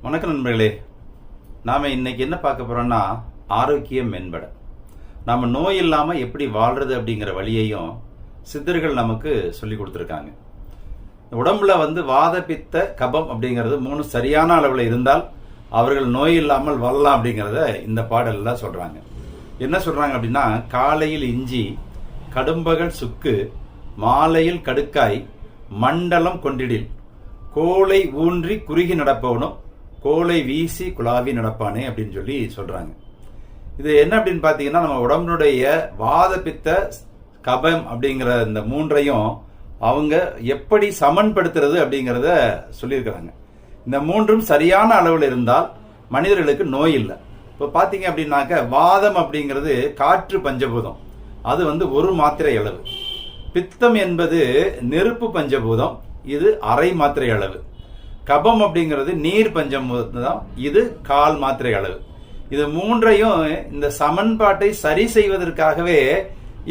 வணக்கம் நண்பர்களே. நாம் இன்னைக்கு என்ன பார்க்க போகிறோம்னா ஆரோக்கியம் மேம்பட நம்ம நோய் இல்லாமல் எப்படி வாழ்கிறது அப்படிங்கிற வழியையும் சித்தர்கள் நமக்கு சொல்லி கொடுத்துருக்காங்க. உடம்புல வாத பித்த கபம் அப்படிங்கிறது 3 சரியான அளவில் இருந்தால் அவர்கள் நோய் இல்லாமல் வாழலாம் அப்படிங்கிறத இந்த பாடலில் சொல்கிறாங்க. என்ன சொல்கிறாங்க அப்படின்னா, காலையில் இஞ்சி, கடும்பகல் சுக்கு, மாலையில் கடுக்காய், மண்டலம் கொண்டிடில், கோலை ஊன்றி குறுகி நடப்பவனும் கோலை வீசி குழாவி நடப்பானே அப்படின்னு சொல்லி சொல்றாங்க. இது என்ன அப்படின்னு பாத்தீங்கன்னா, நம்ம உடம்புடைய வாத பித்த கபம் அப்படிங்கிற இந்த 3ஐயும் அவங்க எப்படி சமன்படுத்துறது அப்படிங்கிறத சொல்லியிருக்கிறாங்க. இந்த 3ம் சரியான அளவில் இருந்தால் மனிதர்களுக்கு நோய் இல்லை. இப்போ பாத்தீங்க அப்படின்னாக்க, வாதம் அப்படிங்கிறது காற்று பஞ்சபூதம், அது 1 மாத்திரை அளவு. பித்தம் என்பது நெருப்பு பஞ்சபூதம், இது அரை மாத்திரை அளவு. கபம் அப்படிங்கிறது நீர் பஞ்சபூதம், இது 1/4 மாத்திரை அளவு. இது 3ஐயும் இந்த சமன்பாட்டை சரி செய்வதற்காகவே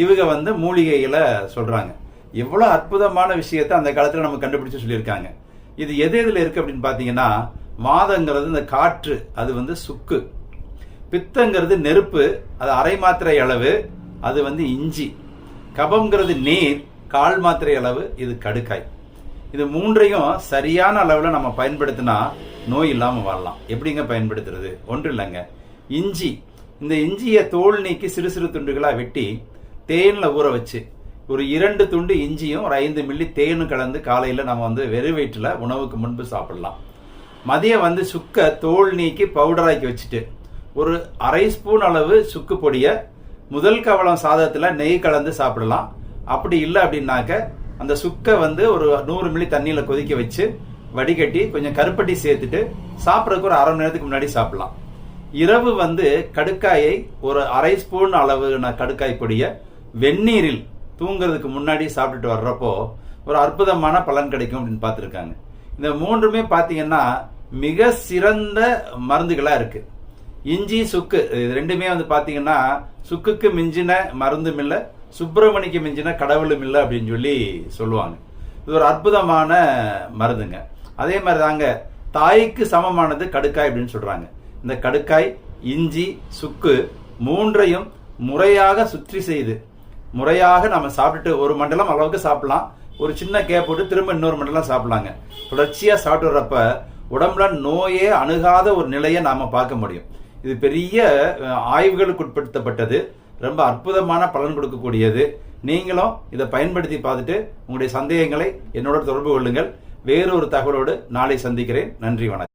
இவங்க மூலிகைகளை சொல்றாங்க. எவ்வளவு அற்புதமான விஷயத்தை அந்த காலத்துல நம்ம கண்டுபிடிச்சு சொல்லியிருக்காங்க. இது எதுல இருக்கு அப்படின்னு பாத்தீங்கன்னா, வாதங்கிறது இந்த காற்று, அது சுக்கு. பித்தங்கிறது நெருப்பு, அது அரை மாத்திரை அளவு, அது இஞ்சி. கபம்ங்கிறது நீர், 1/4 மாத்திரை அளவு, இது கடுக்காய். இது 3ஐயும் சரியான அளவில் நம்ம பயன்படுத்தினா நோய் இல்லாமல் வாழலாம். எப்படிங்க பயன்படுத்துறது? ஒன்றும் இல்லைங்க, இஞ்சி. இந்த இஞ்சியை தோல் நீக்கி சிறு சிறு துண்டுகளாக வெட்டி தேனில் ஊற வச்சு ஒரு 2 துண்டு இஞ்சியும் ஒரு 5 மில்லி தேனும் கலந்து காலையில் நம்ம வெறும் வயிற்றில் உணவுக்கு முன்பு சாப்பிடலாம். மதியம் சுக்கை தோல் நீக்கி பவுடராக்கி வச்சுட்டு ஒரு அரை ஸ்பூன் அளவு சுக்கு பொடியை முதல் கவளம் சாதத்தில் நெய் கலந்து சாப்பிடலாம். அப்படி இல்லை அப்படின்னாக்க அந்த சுக்கை ஒரு 100 மில்லி தண்ணியில் கொதிக்க வச்சு வடிகட்டி கொஞ்சம் கருப்பட்டி சேர்த்துட்டு சாப்பிட்றதுக்கு ஒரு 1/2 மணி நேரத்துக்கு முன்னாடி சாப்பிடலாம். இரவு கடுக்காயை ஒரு அரை ஸ்பூன் அளவு கடுக்காய் பொடியை வெந்நீரில் தூங்குறதுக்கு முன்னாடி சாப்பிட்டுட்டு வர்றப்போ ஒரு அற்புதமான பலன் கிடைக்கும் அப்படின்னு பார்த்துருக்காங்க. இந்த 3மே பார்த்தீங்கன்னா மிக சிறந்த மருந்துகளாக இருக்கு. இஞ்சி சுக்கு இது 2மே பார்த்தீங்கன்னா, சுக்குக்கு மிஞ்சின மருந்தும் இல்லை, சுப்பிரமணிக்கு மிஞ்சின கடவுளும் இல்லை அப்படின்னு சொல்லி சொல்லுவாங்க. இது ஒரு அற்புதமான மருந்துங்க. அதே மாதிரி தாங்க தாய்க்கு சமமானது கடுக்காய் அப்படின்னு சொல்றாங்க. இந்த கடுக்காய், இஞ்சி, சுக்கு 3ஐயும் முறையாக சுற்றி செய்து முறையாக நம்ம சாப்பிட்டுட்டு 1 மண்டலம் அளவுக்கு சாப்பிடலாம். ஒரு சின்ன கேப் போட்டு திரும்ப இன்னொரு மண்டலம் சாப்பிடலாங்க. தொடர்ச்சியா சாப்பிட்டு வர்றப்ப உடம்புல நோயே அணுகாத ஒரு நிலையை நாம பார்க்க முடியும். இது பெரிய ஆய்வுகளுக்கு உட்படுத்தப்பட்டது, ரொம்ப அற்புதமான பலன் கொடுக்கக்கூடியது. நீங்களும் இதை பயன்படுத்தி பார்த்துட்டு உங்களுடைய சந்தேகங்களை என்னோட தொடர்பு கொள்ளுங்கள். வேறொரு தகவலோடு நாளை சந்திக்கிறேன். நன்றி, வணக்கம்.